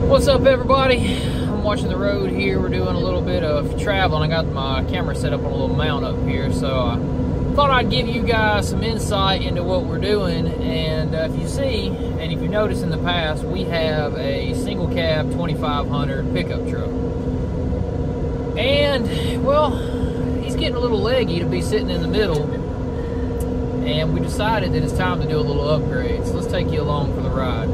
What's up, everybody? I'm watching the road here. We're doing a little bit of traveling. I got my camera set up on a little mount up here, so I thought I'd give you guys some insight into what we're doing. And if you see, and if you notice in the past, we have a single cab 2500 pickup truck. And, well, he's getting a little leggy to be sitting in the middle. And we decided that it's time to do a little upgrade. So let's take you along for the ride.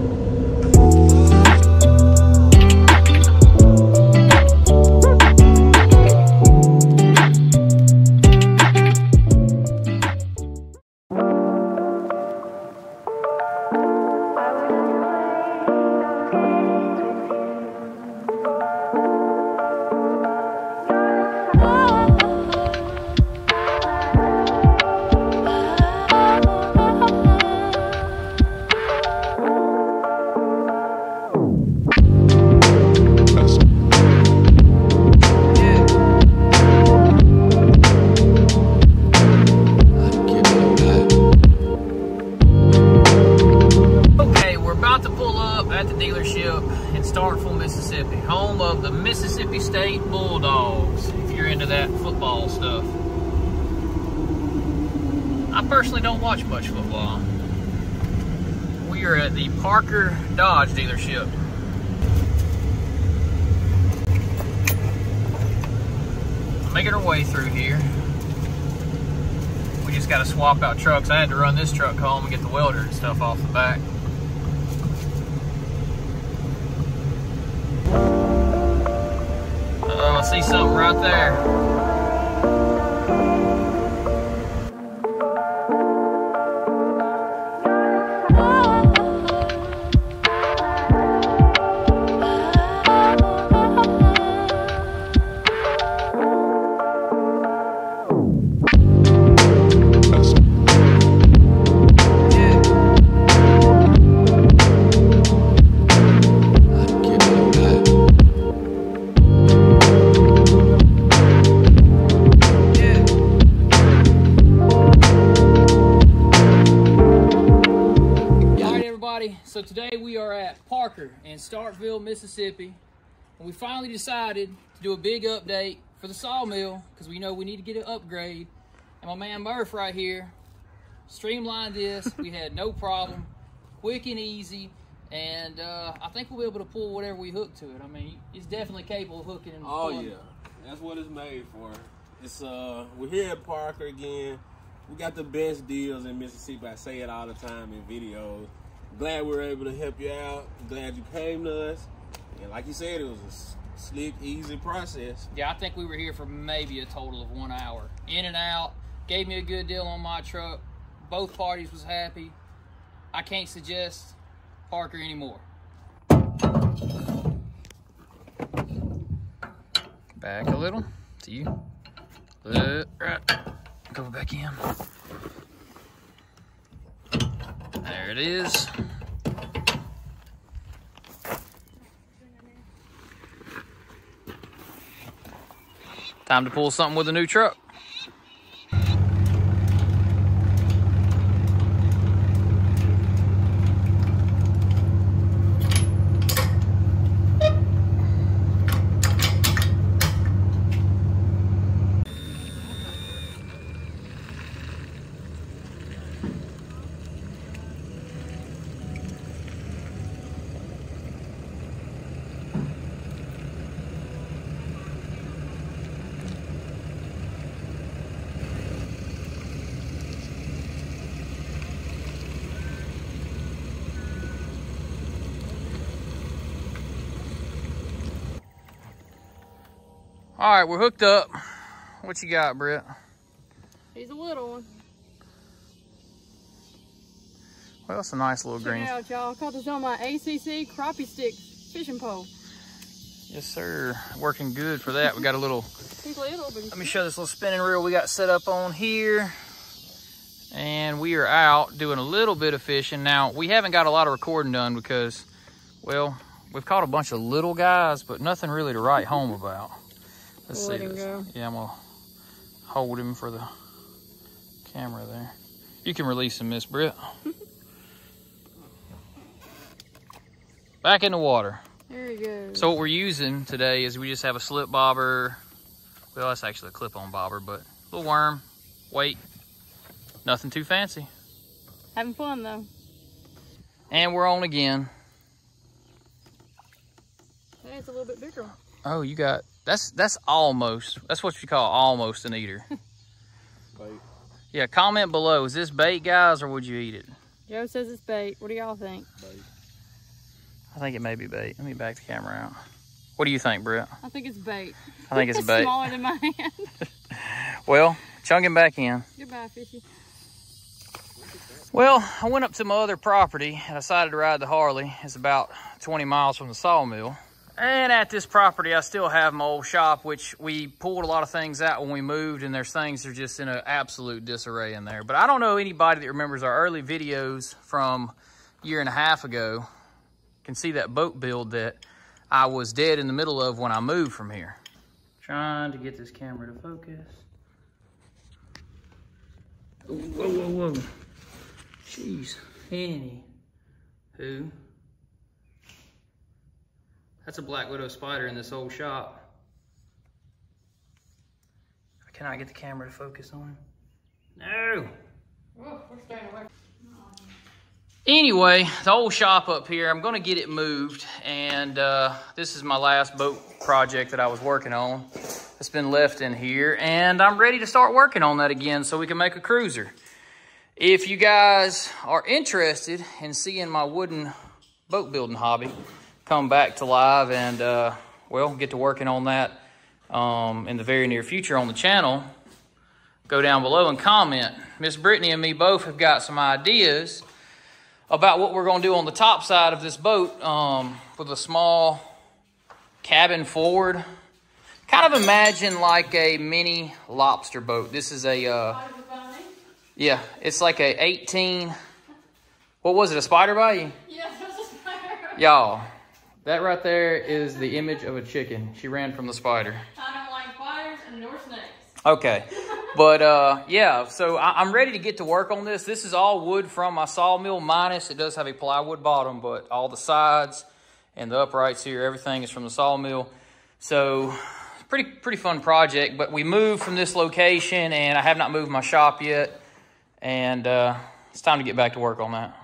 Mississippi, home of the Mississippi State Bulldogs, if you're into that football stuff. I personally don't watch much football. We are at the Parker Dodge dealership. Making our way through here. We just got to swap out trucks. I had to run this truck home and get the welder and stuff off the back. Oh, I see something right there. So today we are at Parker in Starkville, Mississippi, and we finally decided to do a big update for the Sawmill because we know we need to get an upgrade. And my man Murph right here streamlined this. We had no problem, quick and easy, and I think we'll be able to pull whatever we hook to it. I mean, it's definitely capable of hooking and pulling. Yeah, that's what it's made for. It's we're here at Parker again. We got the best deals in Mississippi. I say it all the time in videos. Glad we were able to help you out. Glad you came to us. And like you said, it was a slick, easy process. Yeah, I think we were here for maybe a total of 1 hour. In and out. Gave me a good deal on my truck. Both parties was happy. I can't suggest Parker anymore. Back a little. To you. Right. Go back in. There it is. Time to pull something with a new truck. All right, we're hooked up. What you got, Britt? He's a little one. Well, it's a nice little green. Check it out, y'all. Caught this on my ACC crappie stick fishing pole. Yes, sir. Working good for that. We got a little, Let me show this little spinning reel we got set up on here. And we are out doing a little bit of fishing. Now, we haven't got a lot of recording done because, well, we've caught a bunch of little guys, but nothing really to write home about. Let's see this. Yeah, I'm gonna hold him for the camera there. You can release him, Miss Britt. Back in the water. There he goes. So what we're using today is we just have a slip bobber. Well, that's actually a clip-on bobber, but a little worm, weight, nothing too fancy. Having fun though. And we're on again. Hey, it's a little bit bigger. Oh, you got, that's almost, that's what you call almost an eater. Bait. Yeah, comment below. Is this bait, guys, or would you eat it? Joe says it's bait. What do y'all think? Bait. I think it may be bait. Let me back the camera out. What do you think, Britt? I think it's bait. I think it's bait. Smaller than my hand. Well, chunk him back in. Goodbye, fishy. Well, I went up to my other property and decided to ride the Harley. It's about 20 miles from the sawmill. And at this property, I still have my old shop, which we pulled a lot of things out when we moved, and there's things that are just in an absolute disarray in there. But I don't know anybody that remembers our early videos from a year and a half ago. Can see that boat build that I was dead in the middle of when I moved from here. Trying to get this camera to focus. Whoa, whoa, whoa. Jeez, anywho. That's a black widow spider in this old shop. Can I get the camera to focus on him? No. Whoa, we're staying away. Anyway, the old shop up here, I'm gonna get it moved, and this is my last boat project that I was working on. It's been left in here, and I'm ready to start working on that again so we can make a cruiser. If you guys are interested in seeing my wooden boat building hobby come back to live and, well, get to working on that in the very near future on the channel, go down below and comment. Miss Brittany and me both have got some ideas about what we're going to do on the top side of this boat with a small cabin forward. Kind of imagine like a mini lobster boat. This is a, yeah, it's like a 18, what was it, a spider by you? Yes, that's a spider. Y'all, that right there is the image of a chicken. She ran from the spider. I don't like spiders and nor snakes. Okay. But, yeah, so I'm ready to get to work on this. This is all wood from my sawmill, minus it does have a plywood bottom, but all the sides and the uprights here, everything is from the sawmill. So, pretty fun project. But we moved from this location, and I have not moved my shop yet. And it's time to get back to work on that.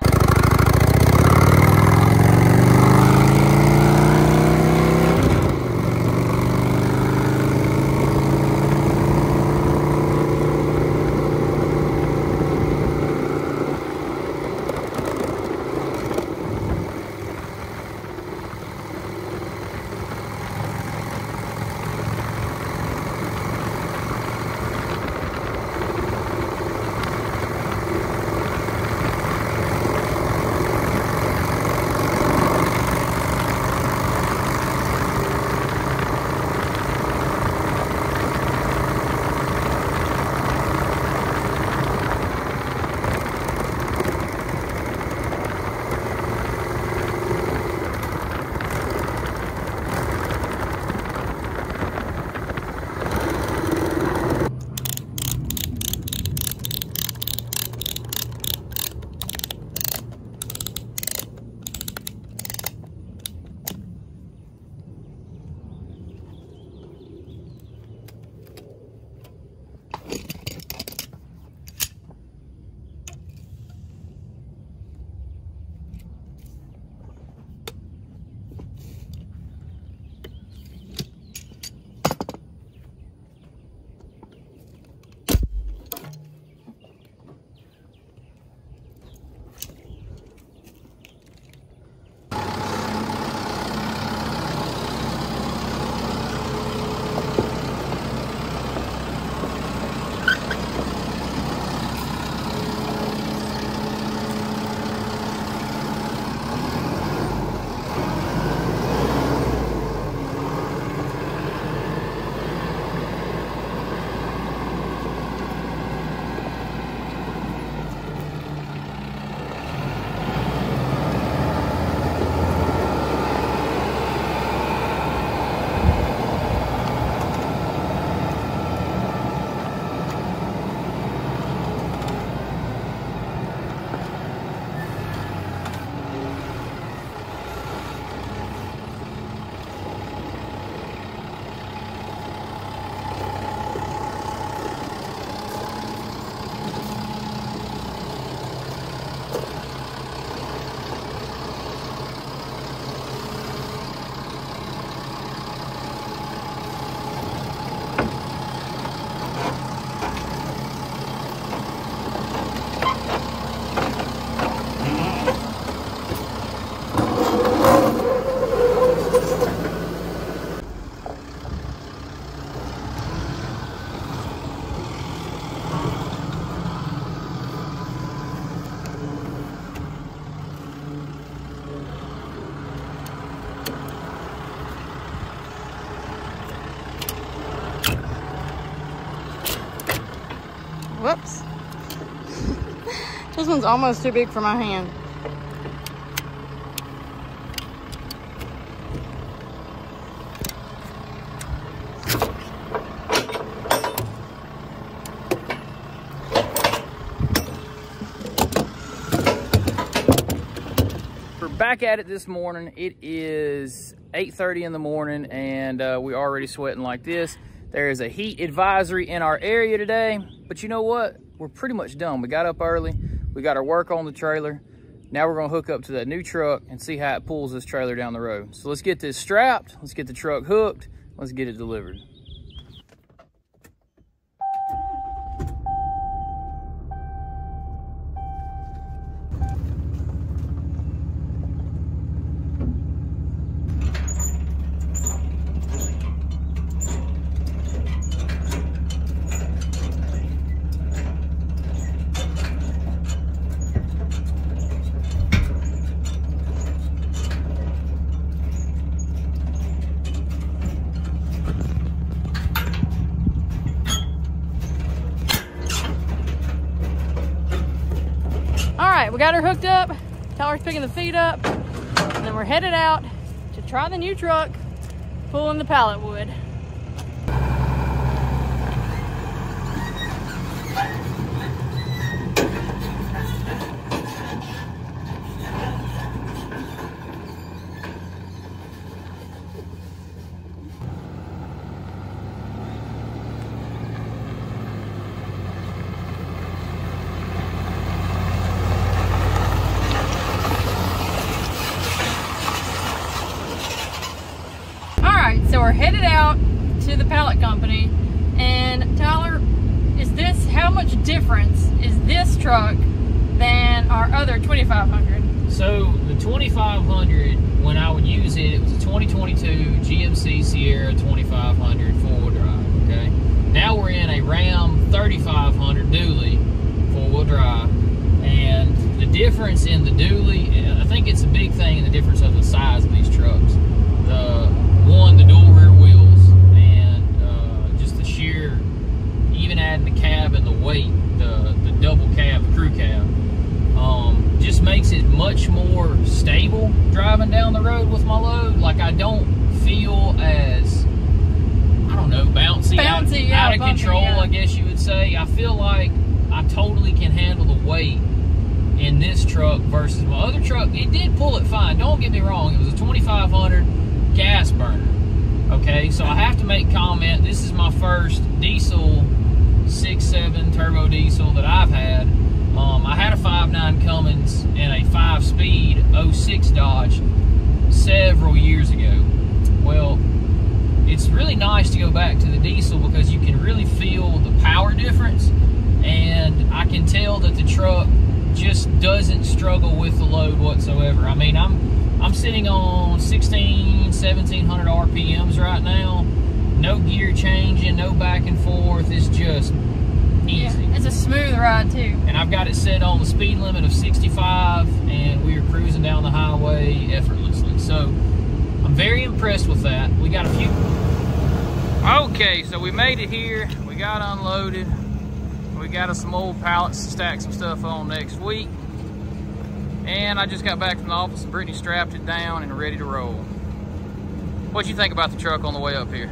Whoops. This one's almost too big for my hand. We're back at it this morning. It is 8:30 in the morning and we're already sweating like this. There is a heat advisory in our area today, but you know what? We're pretty much done. We got up early. We got our work on the trailer. Now we're gonna hook up to that new truck and see how it pulls this trailer down the road. So let's get this strapped. Let's get the truck hooked. Let's get it delivered. We got her hooked up, Tyler's picking the feet up, and then we're headed out to try the new truck, pulling the pallet wood. So we're headed out to the pallet company, and Tyler, how much difference is this truck than our other 2500? So the 2500, when I would use it, it was a 2022 GMC Sierra 2500 four-wheel drive, okay? Now we're in a Ram 3500 dually four-wheel drive, and the difference in the dually, I think it's a big thing in the difference of the size of these trucks. The dual rear wheels and just the sheer, even adding the cab and the weight, the double cab, crew cab, just makes it much more stable driving down the road with my load. Like, I don't feel as, I don't know, bouncy out of control, yeah. I guess you would say. I feel like I totally can handle the weight in this truck versus my other truck. It did pull it fine, don't get me wrong. It was a 2500 gas burner. Okay, so I have to make comment, this is my first diesel 6.7 turbo diesel that I've had. I had a 5.9 Cummins and a 5-speed 06 Dodge several years ago. Well, it's really nice to go back to the diesel because you can really feel the power difference, and I can tell that the truck just doesn't struggle with the load whatsoever. I mean, I'm sitting on 1700 RPMs right now. No gear changing, no back and forth. It's just easy. Yeah, it's a smooth ride too. And I've got it set on the speed limit of 65, and we are cruising down the highway effortlessly. So I'm very impressed with that. We got a few. Okay, so we made it here. We got unloaded. We got us some old pallets to stack some stuff on next week. And I just got back from the office and Brittany strapped it down and ready to roll. What you think about the truck on the way up here?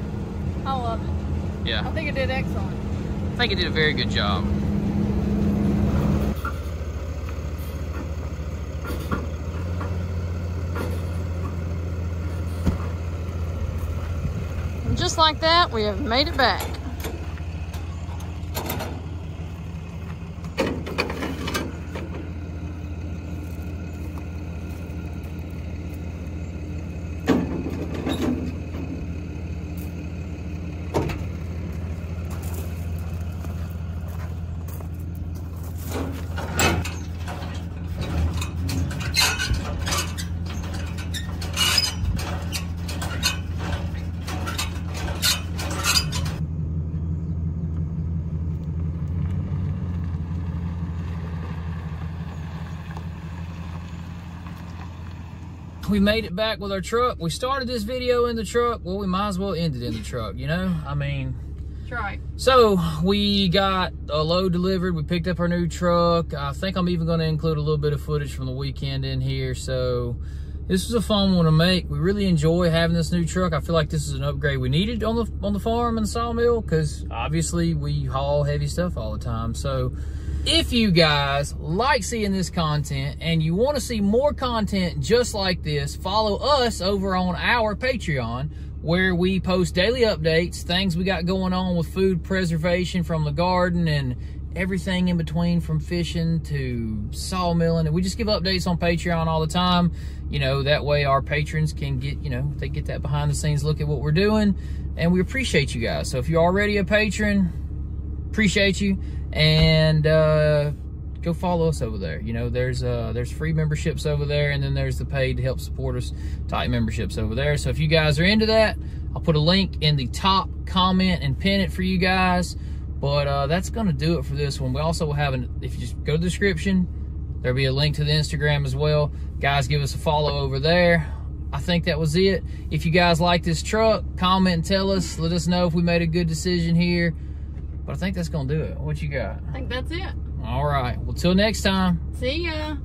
I love it. Yeah. I think it did excellent. I think it did a very good job. And just like that, we have made it back. We made it back with our truck. We started this video in the truck. Well, we might as well end it in the truck, you know? I mean, That's right. So we got a load delivered. We picked up our new truck. I think I'm even going to include a little bit of footage from the weekend in here. So this was a fun one to make. We really enjoy having this new truck. I feel like this is an upgrade we needed on the farm and the sawmill, because obviously we haul heavy stuff all the time. So if you guys like seeing this content and you want to see more content just like this, follow us over on our Patreon, where we post daily updates, things we got going on with food preservation from the garden and everything in between, from fishing to sawmilling. And we just give updates on Patreon all the time. You know, that way our patrons can get, you know, they get that behind the scenes look at what we're doing. And we appreciate you guys. So if you're already a patron, appreciate you. And go follow us over there. You know, there's free memberships over there, and then there's the paid to help support us type memberships over there. So if you guys are into that, I'll put a link in the top comment and pin it for you guys. But that's gonna do it for this one. We also will have if you just go to the description, there'll be a link to the Instagram as well. Guys, give us a follow over there. I think that was it. If you guys like this truck, comment and tell us. Let us know if we made a good decision here. But I think that's gonna do it. What you got? I think that's it. All right. Well, till next time. See ya.